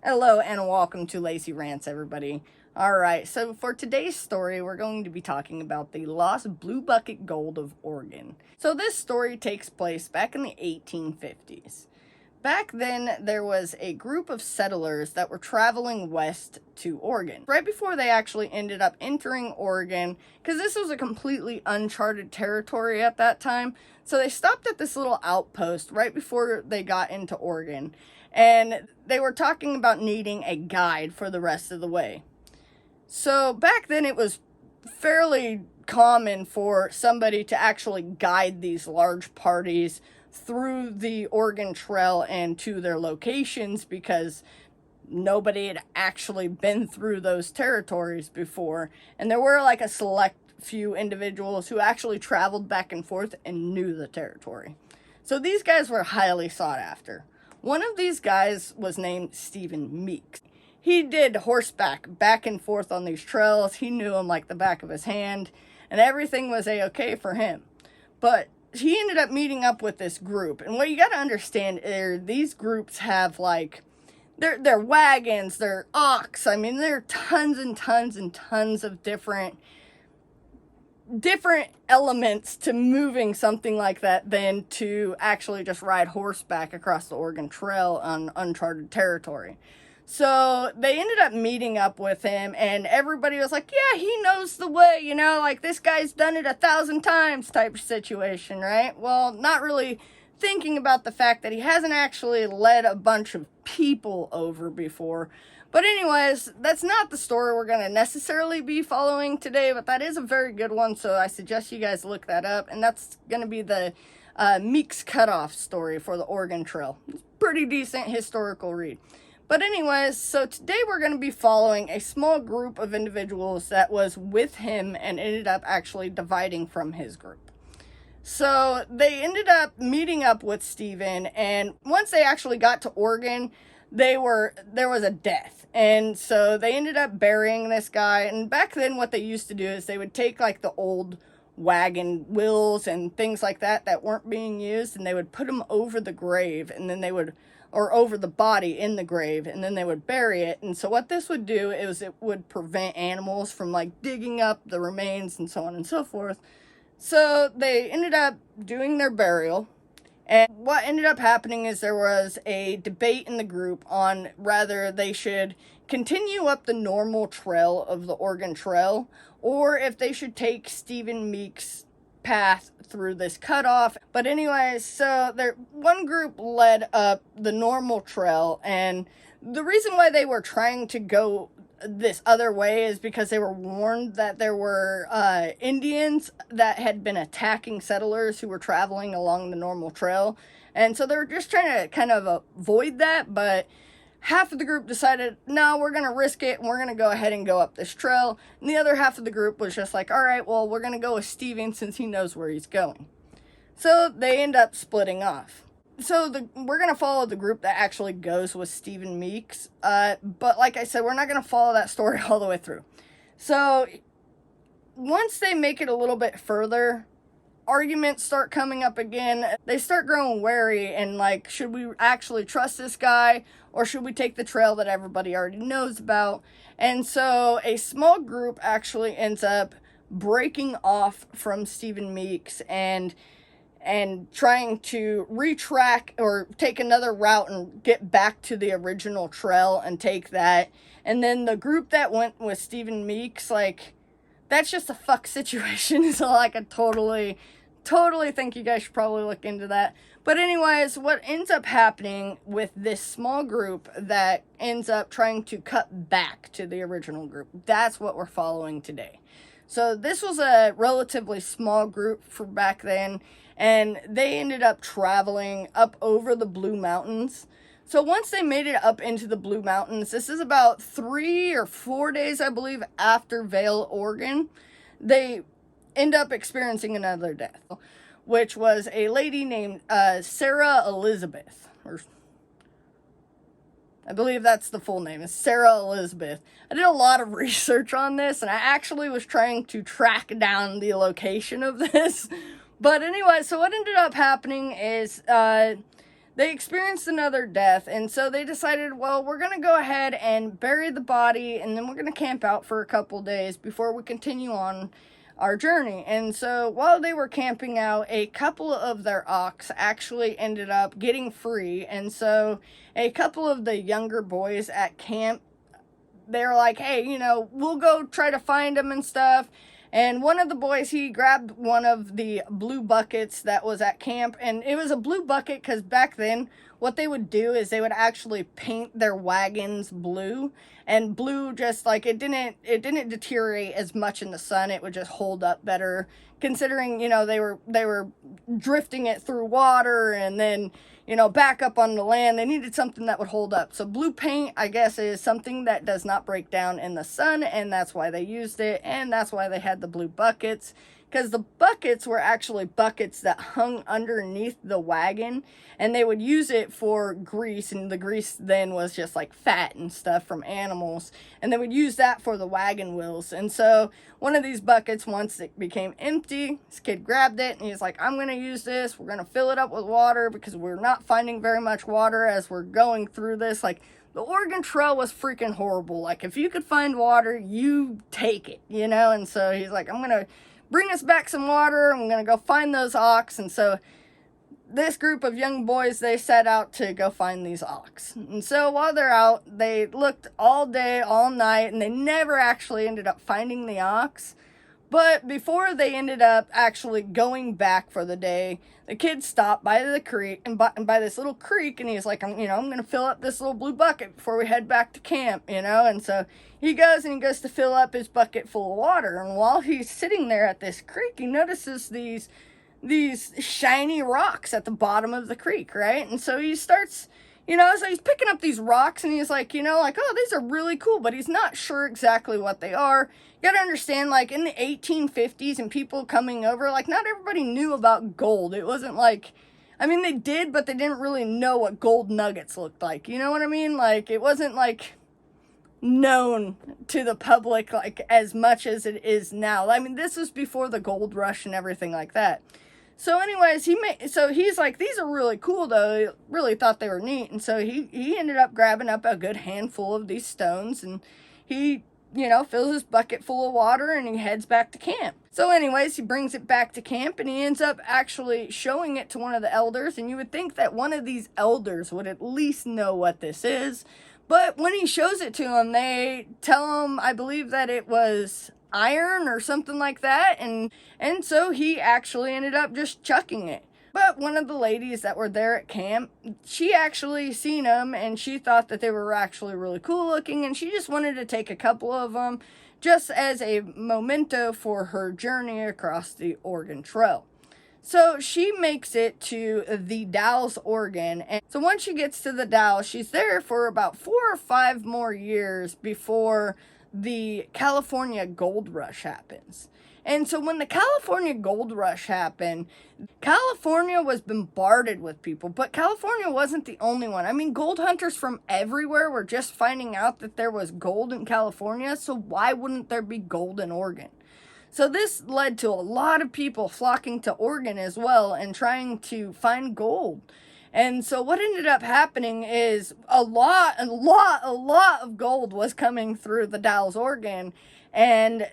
Hello and welcome to Lacey Rants, everybody. Alright, so for today's story, we're going to be talking about the lost Blue Bucket Gold of Oregon. So this story takes place back in the 1850s. Back then, there was a group of settlers that were traveling west to Oregon. Right before they actually ended up entering Oregon, because this was a completely uncharted territory at that time, so they stopped at this little outpost right before they got into Oregon, and they were talking about needing a guide for the rest of the way. So back then, it was fairly common for somebody to actually guide these large parties through the Oregon Trail and to their locations because nobody had actually been through those territories before. And there were like a select few individuals who actually traveled back and forth and knew the territory. So these guys were highly sought after. One of these guys was named Stephen Meeks. He did horseback back and forth on these trails. He knew them like the back of his hand, and everything was a-okay for him. But he ended up meeting up with this group, and what you got to understand is these groups have like their wagons, their ox. I mean, there are tons and tons and tons of different elements to moving something like that than to actually just ride horseback across the Oregon Trail on uncharted territory. So they ended up meeting up with him, and everybody was like, yeah, he knows the way, like this guy's done it 1,000 times type situation, right? Well, not really thinking about the fact that he hasn't actually led a bunch of people over before. But anyways, that's not the story we're going to necessarily be following today, but that is a very good one, so I suggest you guys look that up, and that's going to be the Meeks Cutoff story for the Oregon Trail. It's a pretty decent historical read. But anyways, so today we're going to be following a small group of individuals that was with him and ended up actually dividing from his group. So they ended up meeting up with Stephen, and once they actually got to Oregon, there was a death. And so they ended up burying this guy. And back then what they used to do is they would take like the old wagon wheels and things like that weren't being used, and they would put them over the grave, and then they would or over the body in the grave, and then they would bury it. And so what this would do is it would prevent animals from like digging up the remains and so on and so forth. So they ended up doing their burial, and what ended up happening is there was a debate in the group on whether they should continue up the normal trail of the Oregon Trail or if they should take Stephen Meeks' path through this cutoff. But anyways, so one group led up the normal trail, and the reason why they were trying to go this other way is because they were warned that there were Indians that had been attacking settlers who were traveling along the normal trail, and so they were just trying to kind of avoid that. But half of the group decided, no, we're going to risk it, and we're going to go ahead and go up this trail. And the other half of the group was just like, all right, well, we're going to go with Steven since he knows where he's going. So they end up splitting off. So we're going to follow the group that actually goes with Stephen Meeks. But like I said, we're not going to follow that story all the way through. So once they make it a little bit further, arguments start coming up again. They start growing wary and like, should we actually trust this guy, or should we take the trail that everybody already knows about? And so a small group actually ends up breaking off from Stephen Meeks and trying to retrack or take another route and get back to the original trail and take that. And then the group that went with Stephen Meeks, like, that's just a fuck situation. So like, I totally think you guys should probably look into that. But anyways, what ends up happening with this small group that ends up trying to cut back to the original group, that's what we're following today. So this was a relatively small group for back then, and they ended up traveling up over the Blue Mountains. So once they made it up into the Blue Mountains, this is about 3 or 4 days, I believe, after Vail, Oregon, they end up experiencing another death, which was a lady named Sarah Elizabeth, or I believe that's the full name, is Sarah Elizabeth. I did a lot of research on this, and I actually was trying to track down the location of this. But anyway, so what ended up happening is they they experienced another death, and so they decided, well, we're going to go ahead and bury the body, and then we're going to camp out for a couple days before we continue on our journey. And so while they were camping out, a couple of their ox actually ended up getting free, and so a couple of the younger boys at camp, they're like, hey, we'll go try to find them and stuff. And one of the boys, he grabbed one of the blue buckets that was at camp. And it was a blue bucket because back then, what they would do is they would actually paint their wagons blue. And blue just, like, it didn't deteriorate as much in the sun. It would just hold up better, considering, they were drifting it through water and then, back up on the land. They needed something that would hold up. So blue paint, I guess, is something that does not break down in the sun, and that's why they used it, and that's why they had the blue buckets, because the buckets were actually buckets that hung underneath the wagon, and they would use it for grease, and the grease then was just like fat and stuff from animals, and they would use that for the wagon wheels. And so one of these buckets, once it became empty, this kid grabbed it, and he's like, I'm going to use this, we're going to fill it up with water, because we're not finding very much water as we're going through this. Like, the Oregon Trail was freaking horrible. Like, if you could find water, you take it, and so he's like, I'm going to bring us back some water. I'm going to go find those ox. And so this group of young boys, they set out to go find these ox. And so while they're out, they looked all day, all night, and they never actually ended up finding the ox. But before they ended up actually going back for the day, the kid stopped by the creek, and by this little creek, and he's like, I'm going to fill up this little blue bucket before we head back to camp, And so he goes to fill up his bucket full of water. And while he's sitting there at this creek, he notices these shiny rocks at the bottom of the creek, right? And so he starts, so he's picking up these rocks, and he's like, oh, these are really cool, but he's not sure exactly what they are. You gotta understand, like, in the 1850s and people coming over, like, not everybody knew about gold. It wasn't like, they did, but they didn't really know what gold nuggets looked like. You know what I mean? Like, it wasn't, like, known to the public, like, as much as it is now. This was before the gold rush and everything like that. So anyways, he's like, these are really cool, though. He really thought they were neat. And so he ended up grabbing up a good handful of these stones, and he, fills his bucket full of water, and he heads back to camp. So anyways, he brings it back to camp, and he ends up actually showing it to one of the elders. And you would think that one of these elders would at least know what this is. But when he shows it to them, they tell him, I believe, that it was iron or something like that, and so he actually ended up just chucking it. But one of the ladies that were there at camp, she actually seen them, and she thought that they were actually really cool looking, and she just wanted to take a couple of them just as a memento for her journey across the Oregon Trail. So she makes it to the Dalles, Oregon. And so once she gets to the Dalles, she's there for about 4 or 5 more years before the California Gold Rush happens. And so when the California Gold Rush happened, California was bombarded with people, but California wasn't the only one. Gold hunters from everywhere were just finding out that there was gold in California, so why wouldn't there be gold in Oregon? So this led to a lot of people flocking to Oregon as well and trying to find gold. And so what ended up happening is a lot of gold was coming through the Dalles, Oregon, and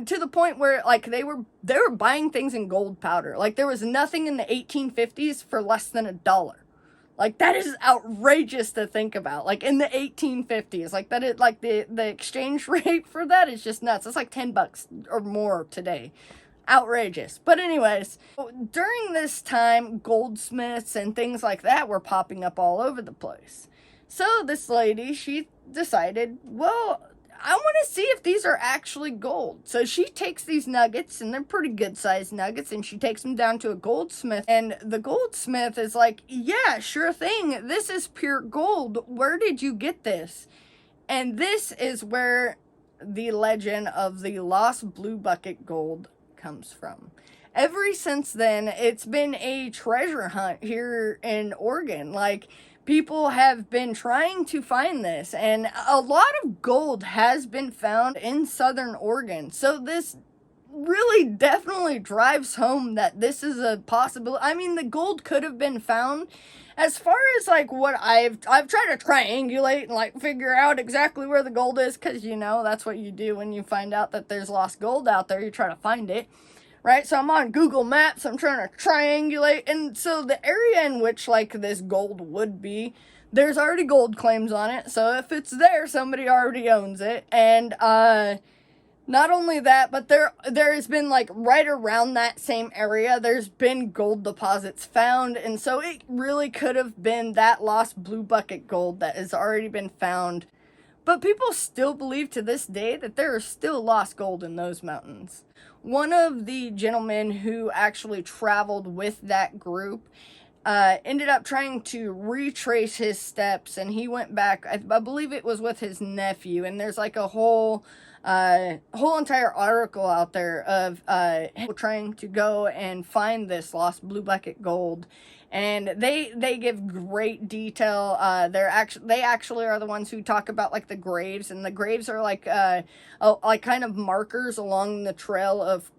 to the point where, like, they were buying things in gold powder. Like, there was nothing in the 1850s for less than $1. Like, that is outrageous to think about. Like, in the 1850s, like, that, the exchange rate for that is just nuts. It's like $10 or more today. Outrageous. But anyways, during this time, goldsmiths and things like that were popping up all over the place. So this lady, she decided, well, I want to see if these are actually gold. So she takes these nuggets, and they're pretty good sized nuggets, and she takes them down to a goldsmith. And the goldsmith is like, yeah, sure thing. This is pure gold. Where did you get this? And this is where the legend of the lost blue bucket gold comes from. Ever since then, it's been a treasure hunt here in Oregon. Like, people have been trying to find this, and a lot of gold has been found in southern Oregon. So this really definitely drives home that this is a possibility. I mean, the gold could have been found. As far as like what I've tried to triangulate and like figure out exactly where the gold is, because you know that's what you do when you find out that there's lost gold out there. You try to find it, right? So I'm on Google Maps. I'm trying to triangulate, and so the area in which like this gold would be, there's already gold claims on it. So if it's there, somebody already owns it, and not only that, but there has been like right around that same area, there's been gold deposits found, and so it really could have been that lost blue bucket gold that has already been found. But people still believe to this day that there is still lost gold in those mountains. One of the gentlemen who actually traveled with that group ended up trying to retrace his steps, and he went back, I believe it was with his nephew, and there's like a whole entire article out there of trying to go and find this lost blue bucket gold, and they give great detail. They actually are the ones who talk about like the graves, and the graves are like kind of markers along the trail of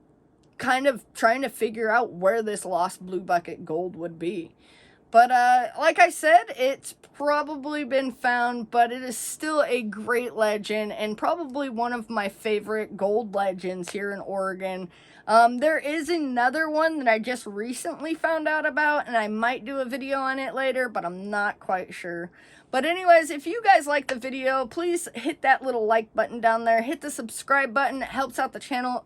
kind of trying to figure out where this lost blue bucket gold would be. But like I said, it's probably been found, but it is still a great legend and probably one of my favorite gold legends here in Oregon. There is another one that I just recently found out about, and I might do a video on it later, but I'm not quite sure. But anyways, if you guys like the video, please hit that little like button down there. Hit the subscribe button. It helps out the channel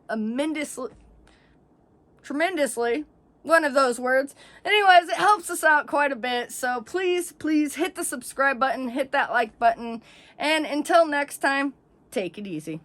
tremendously. One of those words. Anyways, it helps us out quite a bit. So please hit the subscribe button, hit that like button. And until next time, take it easy.